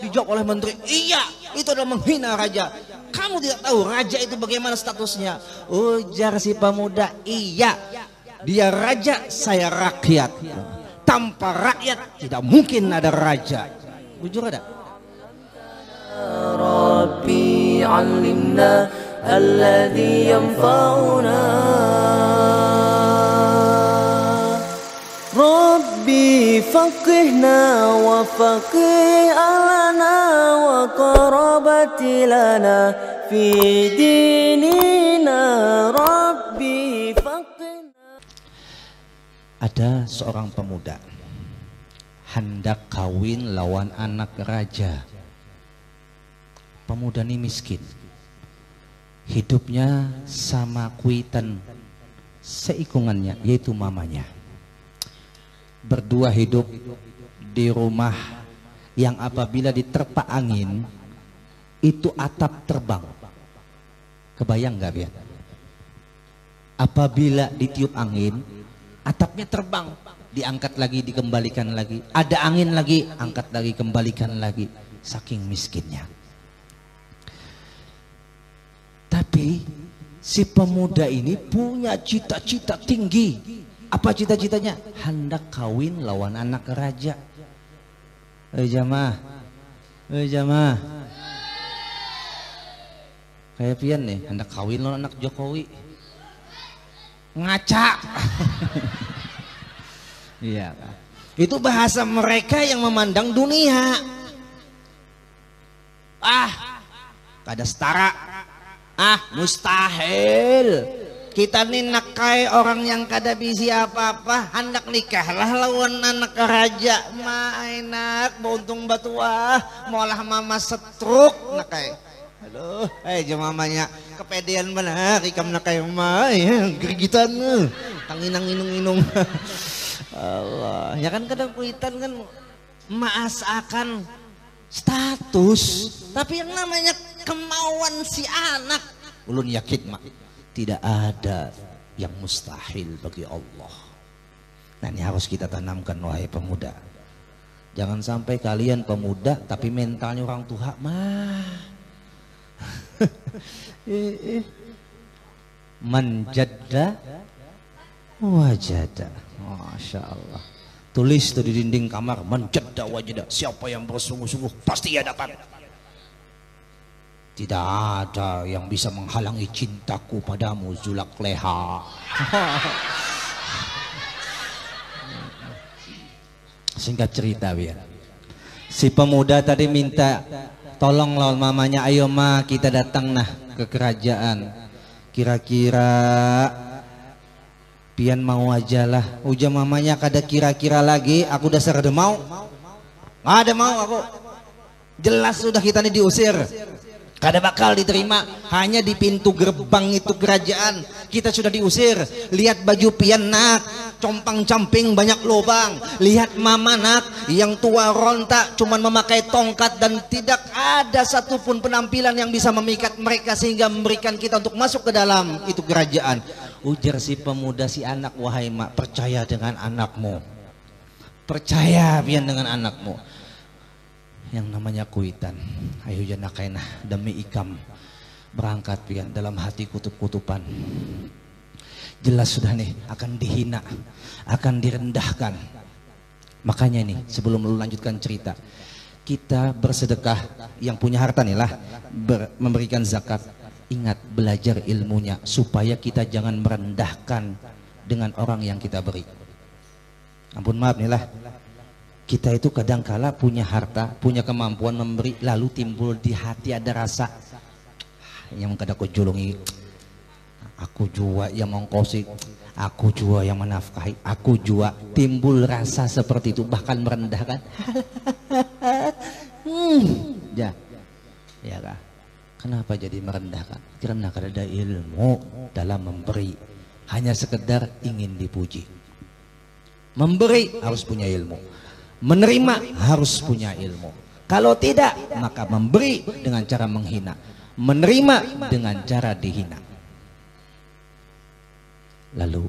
dijawab oleh menteri, iya itu adalah menghina raja. Kamu tidak tahu raja itu bagaimana statusnya? Ujar si pemuda, iya dia raja, saya rakyat. Tanpa rakyat tidak mungkin ada raja. Jujur ada. Rabbi 'allimna alladhi yanfa'una Rabbi faqihna wa faqih alana wa qarabati lana fi dinina Rabbi faqihna. Ada seorang pemuda hendak kawin lawan anak raja. Pemuda ini miskin, hidupnya sama kuitan seikungannya, yaitu mamanya. Berdua hidup di rumah yang apabila diterpa angin itu atap terbang. Kebayang nggak Bian? Apabila ditiup angin atapnya terbang, diangkat lagi, dikembalikan lagi, ada angin lagi, angkat lagi, kembalikan lagi, saking miskinnya. Tapi si pemuda ini punya cita-cita tinggi. Apa cita-citanya? Hendak kawin lawan anak raja. Jamaah, jamaah. Kayak pian nih, hendak kawin lawan anak Jokowi. Ngaca. Iya. Itu bahasa mereka yang memandang dunia. Kada setara. Mustahil. Kita nih nakai orang yang kada bisa apa-apa, hendak nikahlah lawan anak raja. Mainak buntung batua, molah mama setruk nakai. Aduh, mamanya kepedean benar ikam nakai mah ya, gerigitan tanginang inung-inung. Allah, ya kan kadang kuitan kan maasakan status, tapi yang namanya kemauan si anak, ulun yakin mak tidak ada yang mustahil bagi Allah. Nah ini harus kita tanamkan wahai pemuda. Jangan sampai kalian pemuda tapi mentalnya orang tua mah. Manjadda wajada. Masya Allah. Tulis tuh di dinding kamar, manjadda wajada. Siapa yang bersungguh-sungguh pasti ia dapat. Tidak ada yang bisa menghalangi cintaku padamu Zulakleha. Singkat cerita biar. Si pemuda tadi minta tolong lawan mamanya, ayo ma kita datang nah ke kerajaan. Kira-kira pian mau aja lah. Ujar mamanya kada kira-kira lagi, aku dasar ada mau. Nggak ada mau aku. Jelas sudah kita nih diusir. Kada bakal diterima, hanya di pintu gerbang itu kerajaan kita sudah diusir. Lihat baju pian nak, compang camping banyak lubang. Lihat mama nak yang tua rontak, cuman memakai tongkat dan tidak ada satupun penampilan yang bisa memikat mereka sehingga memberikan kita untuk masuk ke dalam itu kerajaan. Ujar si pemuda si anak, wahai mak, percaya dengan anakmu, percaya pian dengan anakmu. Yang namanya kuitan, ayo janakainah demi ikam berangkat pian, dalam hati kutub-kutupan. Jelas sudah nih akan dihina, akan direndahkan. Makanya nih sebelum lu lanjutkan cerita, kita bersedekah, yang punya harta nih lah memberikan zakat. Ingat belajar ilmunya supaya kita jangan merendahkan dengan orang yang kita beri. Ampun maaf nih lah. Kita itu kadangkala punya harta, punya kemampuan memberi, lalu timbul di hati ada rasa yang kada aku julungi, aku jua yang mengkosi, aku jua yang menafkahi, aku jua, timbul rasa seperti itu, bahkan merendahkan. Ya kah? Kenapa jadi merendahkan? Karena kada ada ilmu dalam memberi, hanya sekedar ingin dipuji. Memberi harus punya ilmu, menerima harus punya ilmu. Kalau tidak, maka memberi dengan cara menghina, menerima dengan cara dihina. Lalu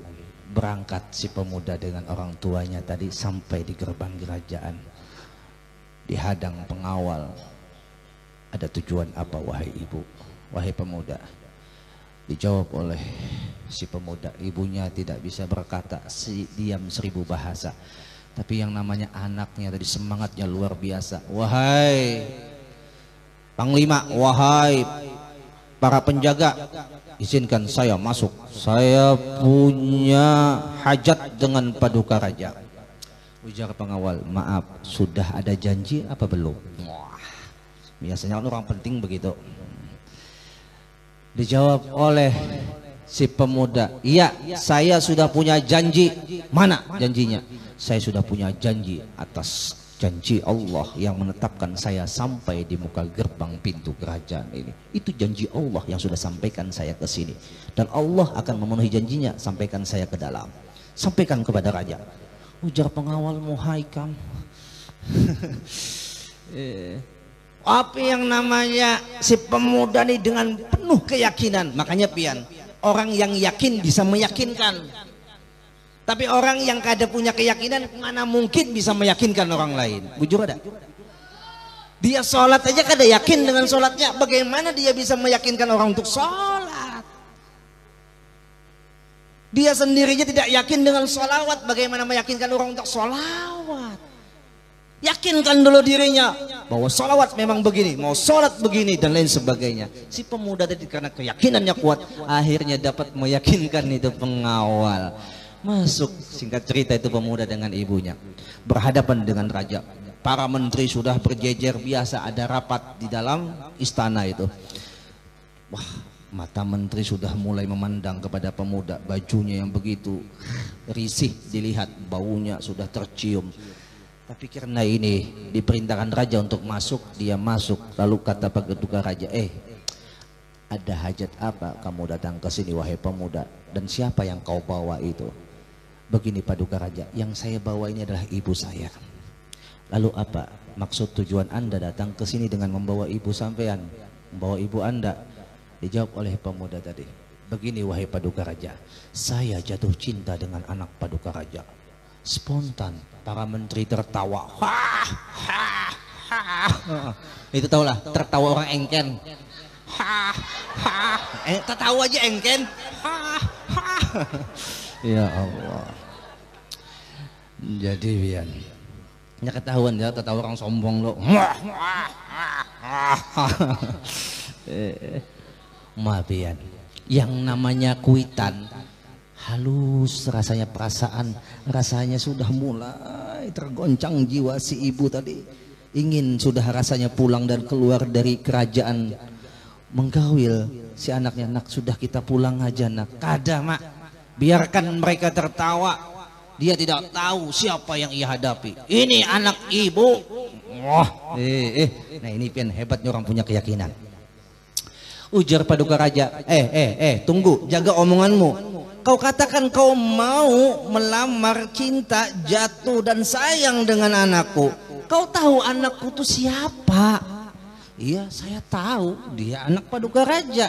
berangkat si pemuda dengan orang tuanya tadi sampai di gerbang kerajaan. dihadang pengawal. Ada tujuan apa wahai ibu, wahai pemuda? Dijawab oleh si pemuda, ibunya tidak bisa berkata, diam 1000 bahasa. Tapi yang namanya anaknya tadi semangatnya luar biasa. Wahai Panglima, wahai para penjaga, izinkan saya masuk. Saya punya hajat dengan Paduka Raja. Ujar pengawal, maaf, sudah ada janji apa belum? Wah, biasanya orang penting begitu. Dijawab oleh si pemuda, iya, saya sudah punya janji. Mana janjinya? Saya sudah punya janji atas janji Allah yang menetapkan saya sampai di muka gerbang pintu kerajaan ini. Itu janji Allah yang sudah sampaikan saya ke sini, dan Allah akan memenuhi janjinya, sampaikan saya ke dalam, sampaikan kepada raja. Ujar pengawal, muhaikam. Apa yang namanya si pemuda ini dengan penuh keyakinan. Makanya pian, orang yang yakin bisa meyakinkan. Tapi orang yang kada punya keyakinan mana mungkin bisa meyakinkan orang lain. Bujur ada? Dia sholat aja kada yakin dengan sholatnya, bagaimana dia bisa meyakinkan orang untuk sholat? Dia sendirinya tidak yakin dengan sholawat, bagaimana meyakinkan orang untuk sholawat? Yakinkan dulu dirinya bahwa sholawat memang begini, mau sholat begini dan lain sebagainya. Si pemuda tadi karena keyakinannya kuat, akhirnya dapat meyakinkan itu pengawal. Masuk, singkat cerita, itu pemuda dengan ibunya berhadapan dengan raja. Para menteri sudah berjejer biasa, ada rapat di dalam istana itu. Wah, mata menteri sudah mulai memandang kepada pemuda, bajunya yang begitu risih dilihat, baunya sudah tercium. Tapi karena ini diperintahkan raja untuk masuk, dia masuk. Lalu kata Paduka Raja, ada hajat apa kamu datang ke sini wahai pemuda, dan siapa yang kau bawa itu? Begini Paduka Raja, yang saya bawa ini adalah ibu saya. Lalu apa maksud tujuan Anda datang ke sini dengan membawa ibu sampean, membawa ibu Anda? Dijawab oleh pemuda tadi, begini wahai Paduka Raja, saya jatuh cinta dengan anak Paduka Raja. Spontan para menteri tertawa. Itu tahulah, tertawa orang engken. Tertawa aja engken. Ya Allah. Jadi Bian, ya ketahuan ya, tertawa orang sombong lo. Maaf Bian, yang namanya kuitan halus rasanya, perasaan rasanya sudah mulai tergoncang jiwa si ibu tadi. Ingin sudah rasanya pulang dan keluar dari kerajaan, menggawil si anaknya. Nak, sudah kita pulang aja nak. Kada mak, biarkan mereka tertawa, dia tidak tahu siapa yang ia hadapi. Ini anak ibu. Nah ini pian hebatnya orang punya keyakinan. Ujar Paduka Raja, tunggu, jaga omonganmu. Kau katakan kau mau melamar, cinta, jatuh dan sayang dengan anakku. Kau tahu anakku itu siapa? Iya, saya tahu, dia anak Paduka Raja.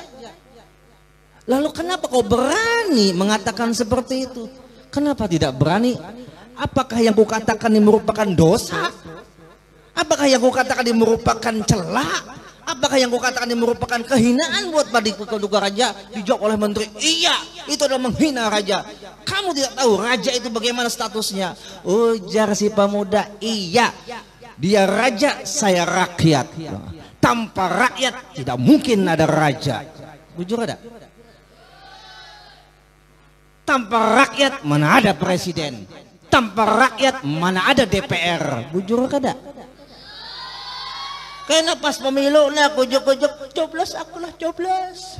Lalu kenapa kau berani mengatakan seperti itu? Kenapa tidak berani? Apakah yang kau katakan ini merupakan dosa? Apakah yang kau katakan ini merupakan celah? Apakah yang kau katakan ini merupakan kehinaan buat Paduka Raja? Dijawab oleh menteri, iya, itu adalah menghina raja. Kamu tidak tahu raja itu bagaimana statusnya? Ujar si pemuda, iya, dia raja, saya rakyat. Tanpa rakyat tidak mungkin ada raja. Jujur ada? Tanpa rakyat mana ada presiden? Tanpa rakyat mana ada DPR? Bujur kada? Kena pas pemilu nah kujuk-kujuk coblos, akulah coblos.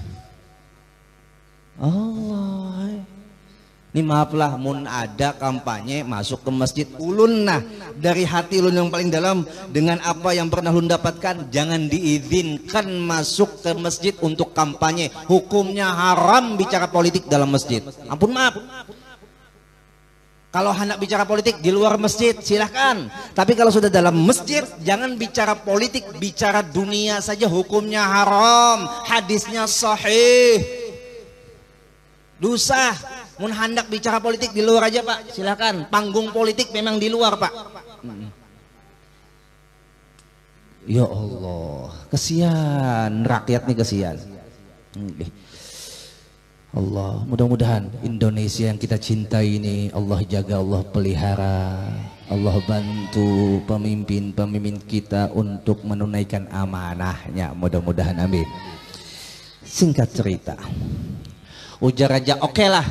Allah. Ini maaflah, mun ada kampanye masuk ke masjid ulun nah dari hati ulun yang paling dalam dengan apa yang pernah ulun dapatkan, jangan diizinkan masuk ke masjid untuk kampanye. Hukumnya haram bicara politik dalam masjid. Ampun maaf. Kalau hendak bicara politik di luar masjid silahkan, tapi kalau sudah dalam masjid jangan bicara politik, bicara dunia saja. Hukumnya haram, hadisnya sahih, dosa. Mun hendak bicara politik di luar aja pak, silahkan. Panggung politik memang di luar pak. Ya Allah, kesian rakyat nih, kesian. Allah, mudah-mudahan Indonesia yang kita cintai ini Allah jaga, Allah pelihara, Allah bantu pemimpin-pemimpin kita untuk menunaikan amanahnya, mudah-mudahan, amin. Singkat cerita, ujar raja, oke lah,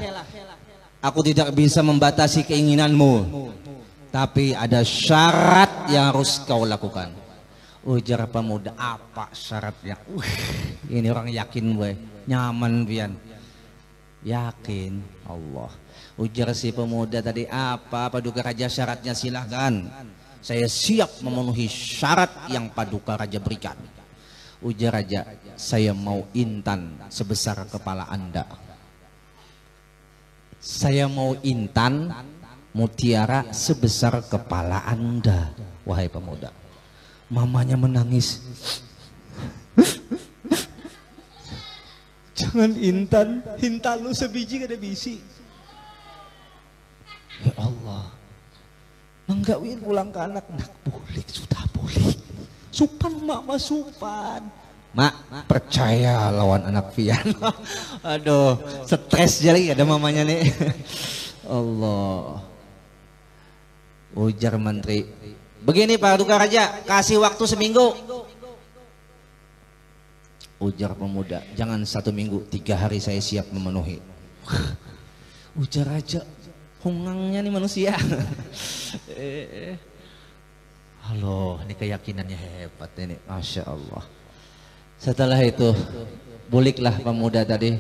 aku tidak bisa membatasi keinginanmu, tapi ada syarat yang harus kau lakukan. Ujar pemuda, apa syaratnya? Ini orang yakin gue, nyaman pian. Yakin Allah. Ujar si pemuda tadi, apa Paduka Raja syaratnya? Silahkan, saya siap memenuhi syarat yang Paduka Raja berikan. Ujar raja, saya mau intan sebesar kepala Anda. Saya mau intan mutiara sebesar kepala Anda. Wahai pemuda. Mamanya menangis. Jangan intan, hintan lu sebiji kada bisi. Ya Allah, menggawin pulang ke anak, nak boleh, sudah boleh. Supan mama, supan. Mak, percaya lawan anak pian. Aduh, stres jadi ada mamanya nih. Allah. Ujar menteri, begini Pak Paduka Raja, kasih waktu seminggu. Ujar pemuda, jangan 1 minggu, 3 hari saya siap memenuhi. Ujar raja, hungangnya nih manusia. Halo, ini keyakinannya hebat ini, Masya Allah. Setelah itu, buliklah pemuda tadi.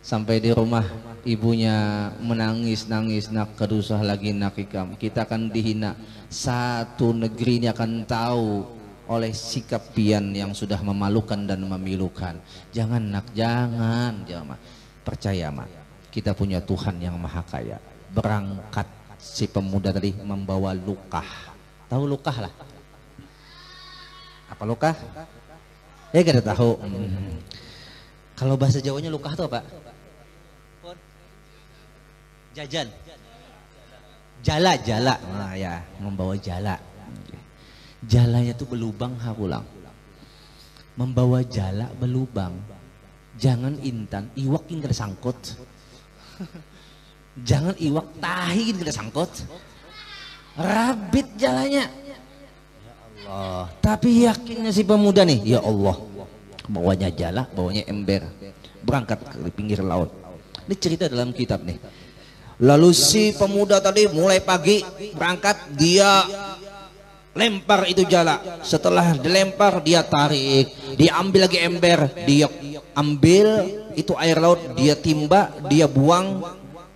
Sampai di rumah, ibunya menangis-nangis, nak kedusah lagi nak ikam. Kita akan dihina, satu negeri ini akan tahu oleh sikap pian yang sudah memalukan dan memilukan. Jangan nak, jangan mak. Percaya mak, kita punya Tuhan yang maha kaya. Berangkat si pemuda tadi membawa lukah. Tahu lukah lah? Apa lukah? Ya gak ada tahu. Kalau bahasa Jawanya lukah itu apa? Jajan. Jala. Nah ya, membawa jala. Jalanya tuh belubang hapulang. Membawa jala belubang. Jangan intan, iwakin kada sangkut. Jangan iwak tahin kada sangkut. Rabit jalanya. Ya Allah. Tapi yakinnya si pemuda nih, ya Allah. Bawanya jala, bawanya ember. Berangkat ke pinggir laut. Ini cerita dalam kitab nih. Lalu si pemuda tadi mulai pagi berangkat, dia lempar itu jala. Setelah dilempar dia tarik, dia ambil lagi ember, dia ambil itu air laut, dia timba, dia buang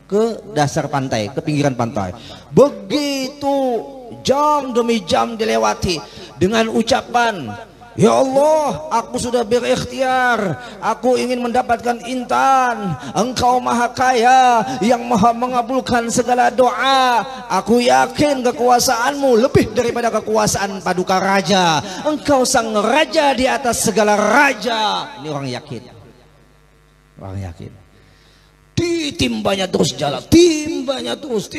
ke dasar pantai, ke pinggiran pantai. Begitu jam demi jam dilewati dengan ucapan, ya Allah, aku sudah berikhtiar, aku ingin mendapatkan intan, engkau maha kaya yang maha mengabulkan segala doa, aku yakin kekuasaanmu lebih daripada kekuasaan Paduka Raja, engkau sang raja di atas segala raja. Ini orang yakin, orang yakin. Ditimbanya terus jala, timbanya terus.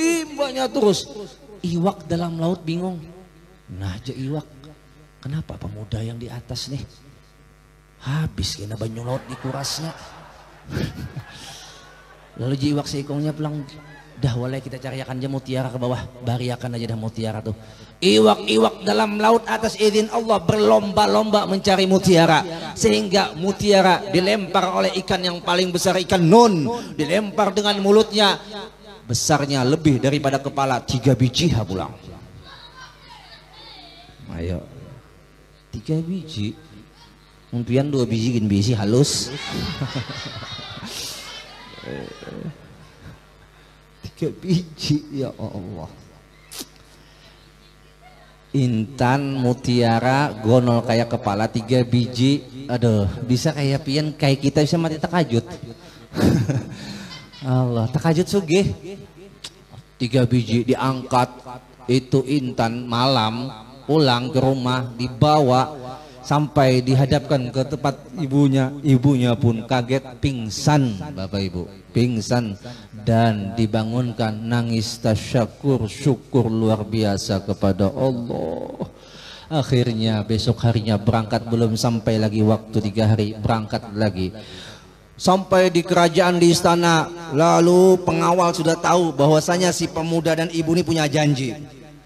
Iwak dalam laut bingung, nah aja iwak, kenapa pemuda yang di atas nih habis kena banyu laut di kurasnya. Lalu jiwak seikongnya pulang, dah walai kita cariakan aja mutiara ke bawah, bariakan aja dah mutiara tuh. Iwak-iwak dalam laut atas izin Allah berlomba-lomba mencari mutiara, sehingga mutiara dilempar oleh ikan yang paling besar, ikan nun, dilempar dengan mulutnya, besarnya lebih daripada kepala, 3 biji pulang. Ayo 3 biji, mungkin 2 biji gin biji halus. 3 biji, ya Allah. Intan mutiara gonol kayak kepala, 3 biji. Aduh, bisa kayak pian, kayak kita bisa mati takajud. Allah, takajud sugih. 3 biji diangkat, itu intan malam pulang ke rumah, dibawa sampai dihadapkan ke tempat ibunya pun kaget, pingsan Bapak Ibu, pingsan, dan dibangunkan nangis tasyakur, syukur luar biasa kepada Allah. Akhirnya besok harinya berangkat, belum sampai lagi waktu 3 hari berangkat lagi. Sampai di kerajaan, di istana, lalu pengawal sudah tahu bahwasanya si pemuda dan ibu ini punya janji.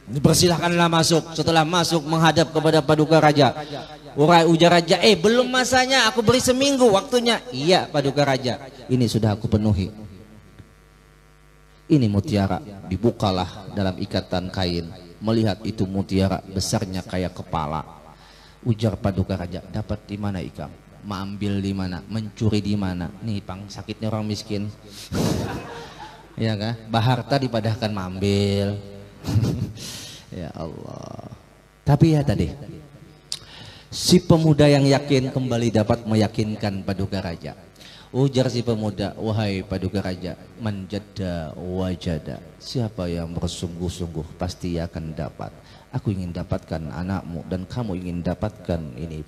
Dipersilahkanlah masuk. Setelah masuk menghadap kepada paduka raja. Ujar raja, belum masanya, aku beri seminggu waktunya. Iya paduka raja, ini sudah aku penuhi. Ini mutiara. Dibukalah dalam ikatan kain. Melihat itu mutiara besarnya kayak kepala. Ujar paduka raja, dapat di mana Ikam? Mengambil di mana? Mencuri di mana? Nih pang sakitnya orang miskin. Ya kan? Baharta dipadahkan mengambil. Ya Allah. Tapi ya tadi si pemuda yang yakin kembali dapat meyakinkan paduka raja. Ujar si pemuda, wahai paduka raja, manjada wajada. Siapa yang bersungguh-sungguh pasti akan dapat. Aku ingin dapatkan anakmu dan kamu ingin dapatkan ini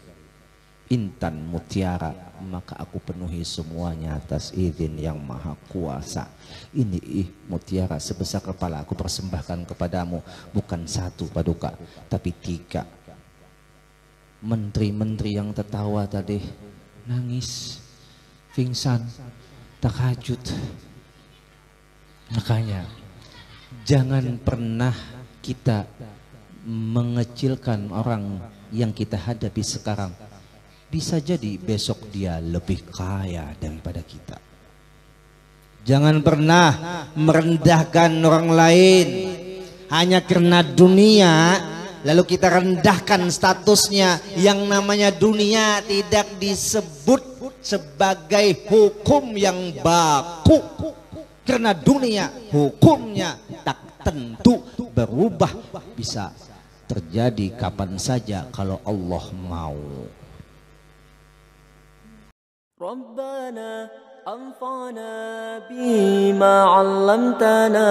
intan mutiara, maka aku penuhi semuanya atas izin yang maha kuasa. Ini mutiara sebesar kepala aku persembahkan kepadamu, bukan 1 paduka, tapi 3. Menteri-menteri yang tertawa tadi nangis, pingsan, tahajud. Makanya jangan pernah kita mengecilkan orang yang kita hadapi sekarang. Bisa jadi besok dia lebih kaya daripada kita. Jangan pernah merendahkan orang lain hanya karena dunia, lalu kita rendahkan statusnya. Yang namanya dunia tidak disebut sebagai hukum yang baku, karena dunia hukumnya tak tentu, berubah, bisa terjadi kapan saja kalau Allah mau. ربنا أنفعنا بما علمتنا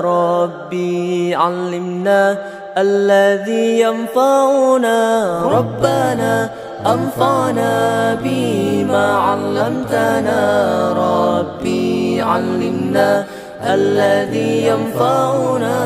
ربي علمنا الذي ينفعنا ربنا أنفعنا بما علمتنا ربي علمنا الذي ينفعنا